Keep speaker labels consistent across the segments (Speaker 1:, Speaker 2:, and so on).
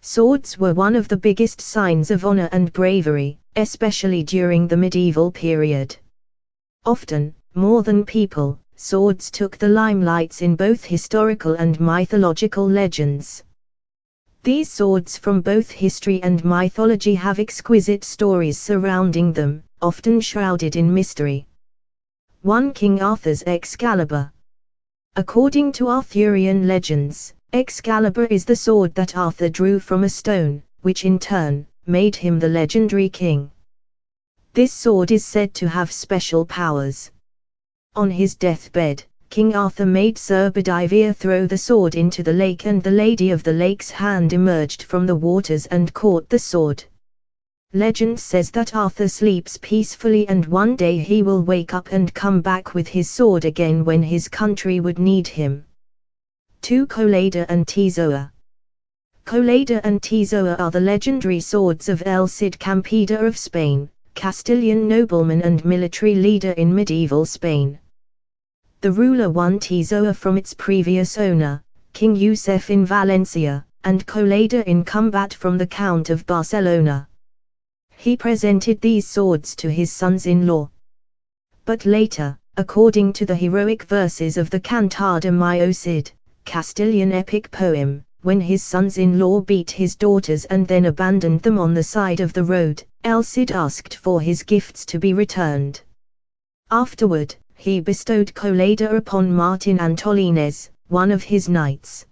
Speaker 1: Swords were one of the biggest signs of honor and bravery, especially during the medieval period. Often, more than people, swords took the limelight in both historical and mythological legends. These swords from both history and mythology have exquisite stories surrounding them, often shrouded in mystery. 1. King Arthur's Excalibur. According to Arthurian legends, Excalibur is the sword that Arthur drew from a stone, which in turn made him the legendary king. This sword is said to have special powers. On his deathbed, King Arthur made Sir Bedivere throw the sword into the lake, and the Lady of the Lake's hand emerged from the waters and caught the sword. Legend says that Arthur sleeps peacefully and one day he will wake up and come back with his sword again when his country would need him. 2. Colada and Tizoa. Colada and Tizoa are the legendary swords of El Cid Campedor of Spain, Castilian nobleman and military leader in medieval Spain. The ruler won Tizoa from its previous owner, King Yusef in Valencia, and Colada in combat from the Count of Barcelona. He presented these swords to his sons-in-law. But later, according to the heroic verses of the Cantar de Mayo Cid, Castilian epic poem, when his sons-in-law beat his daughters and then abandoned them on the side of the road, El Cid asked for his gifts to be returned. Afterward, he bestowed Colada upon Martin Antolínez, one of his knights.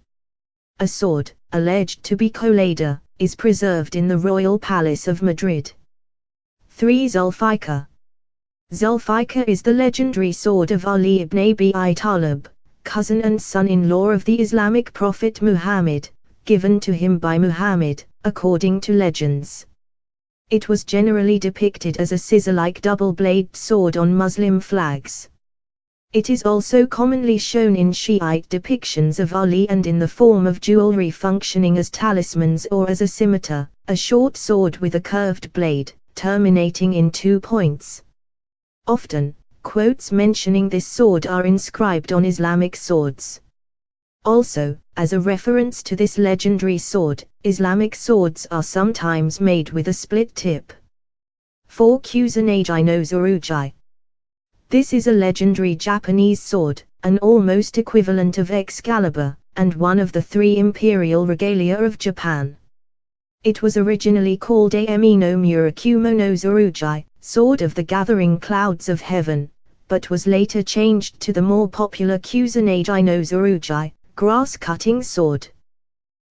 Speaker 1: A sword, alleged to be Colada, is preserved in the Royal Palace of Madrid. 3. Zulfikar. Zulfikar is the legendary sword of Ali ibn Abi Talib, cousin and son-in-law of the Islamic prophet Muhammad, given to him by Muhammad, according to legends. It was generally depicted as a scissor-like double-bladed sword on Muslim flags. It is also commonly shown in Shiite depictions of Ali and in the form of jewelry functioning as talismans or as a scimitar, a short sword with a curved blade, terminating in 2 points. Often, quotes mentioning this sword are inscribed on Islamic swords. Also, as a reference to this legendary sword, Islamic swords are sometimes made with a split tip. 4. Kusanagi no Tsurugi. This is a legendary Japanese sword, an almost equivalent of Excalibur, and one of the 3 imperial regalia of Japan. It was originally called Ame no Murakumo no Tsurugi, Sword of the Gathering Clouds of Heaven, but was later changed to the more popular Kusanagi no Tsurugi, grass-cutting sword.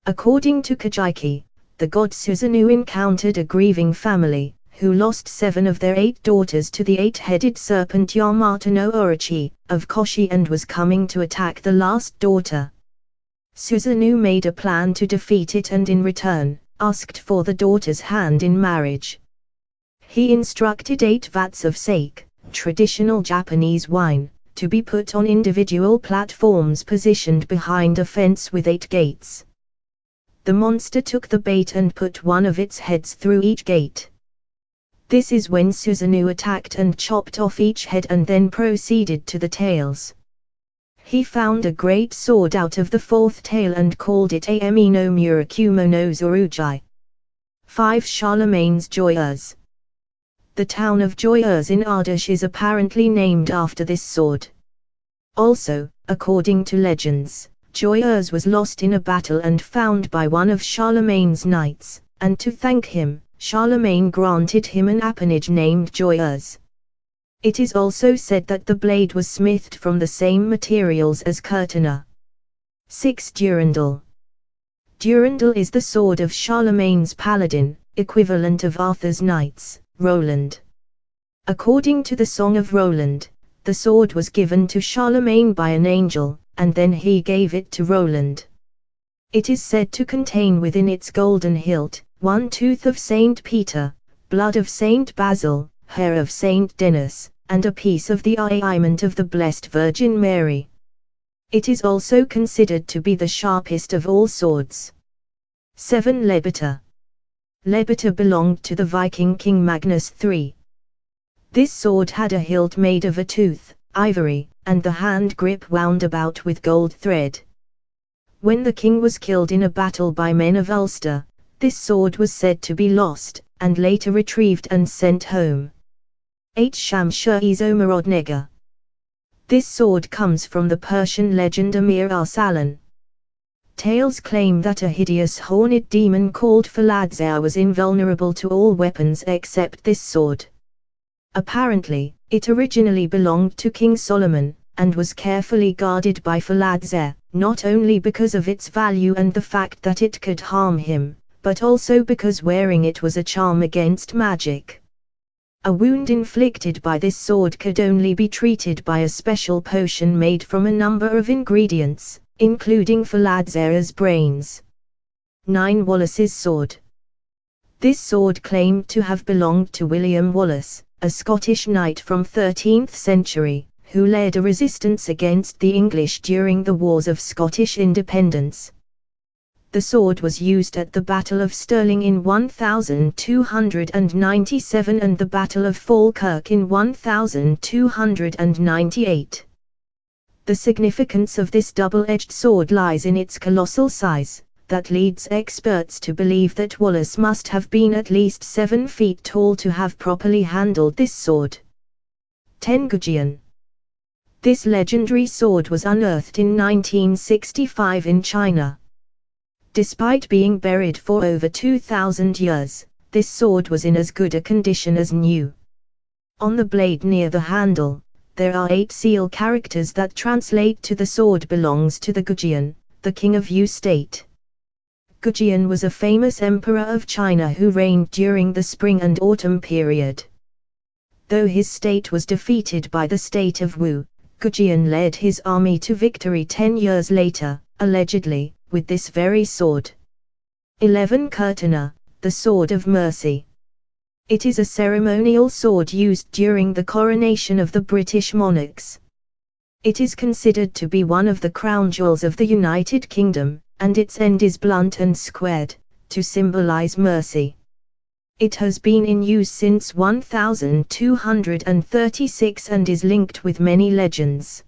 Speaker 1: According to Kojiki, the god Susanoo encountered a grieving family, who lost 7 of their 8 daughters to the 8-headed serpent Yamato no Orochi, of Koshi, and was coming to attack the last daughter. Susanoo made a plan to defeat it and in return, asked for the daughter's hand in marriage. He instructed 8 vats of sake, traditional Japanese wine, to be put on individual platforms positioned behind a fence with 8 gates. The monster took the bait and put one of its heads through each gate. This is when Susanoo attacked and chopped off each head and then proceeded to the tails. He found a great sword out of the 4th tail and called it Ame no Murakumo no Tsurugi. 5. Charlemagne's Joyeuse. The town of Joyeuse in Ardèche is apparently named after this sword. Also, according to legends, Joyeuse was lost in a battle and found by one of Charlemagne's knights, and to thank him, Charlemagne granted him an appanage named Joyeuse. It is also said that the blade was smithed from the same materials as Courtenay. 6. Durendal. Durendal is the sword of Charlemagne's paladin, equivalent of Arthur's knights, Roland. According to the Song of Roland, the sword was given to Charlemagne by an angel, and then he gave it to Roland. It is said to contain within its golden hilt, 1 tooth of Saint Peter, blood of Saint Basil, hair of Saint Denis, and a piece of the ornament of the Blessed Virgin Mary. It is also considered to be the sharpest of all swords. 7. Lebeter. Lebeter belonged to the Viking king Magnus III. This sword had a hilt made of a tooth, ivory, and the hand grip wound about with gold thread. When the king was killed in a battle by men of Ulster, this sword was said to be lost, and later retrieved and sent home. Shamshur-e-Zomarodnega. This sword comes from the Persian legend Amir Arsalan. Tales claim that a hideous horned demon called Faladzar was invulnerable to all weapons except this sword. Apparently, it originally belonged to King Solomon, and was carefully guarded by Faladzar, not only because of its value and the fact that it could harm him, but also because wearing it was a charm against magic. A wound inflicted by this sword could only be treated by a special potion made from a number of ingredients, including Faladzar's brains. 9. Wallace's sword. This sword claimed to have belonged to William Wallace, a Scottish knight from 13th century, who led a resistance against the English during the Wars of Scottish Independence. The sword was used at the Battle of Stirling in 1297 and the Battle of Falkirk in 1298. The significance of this double-edged sword lies in its colossal size, that leads experts to believe that Wallace must have been at least 7 feet tall to have properly handled this sword. 10. Gudgeon. This legendary sword was unearthed in 1965 in China. Despite being buried for over 2,000 years, this sword was in as good a condition as new. On the blade near the handle, there are 8 seal characters that translate to "the sword belongs to the Gudgeon, the king of Yu state." Gudgeon was a famous emperor of China who reigned during the spring and autumn period. Though his state was defeated by the state of Wu, Gudgeon led his army to victory 10 years later, allegedly, with this very sword. 11. Kurtana, the Sword of Mercy. It is a ceremonial sword used during the coronation of the British monarchs. It is considered to be one of the crown jewels of the United Kingdom, and its end is blunt and squared, to symbolize mercy. It has been in use since 1236 and is linked with many legends.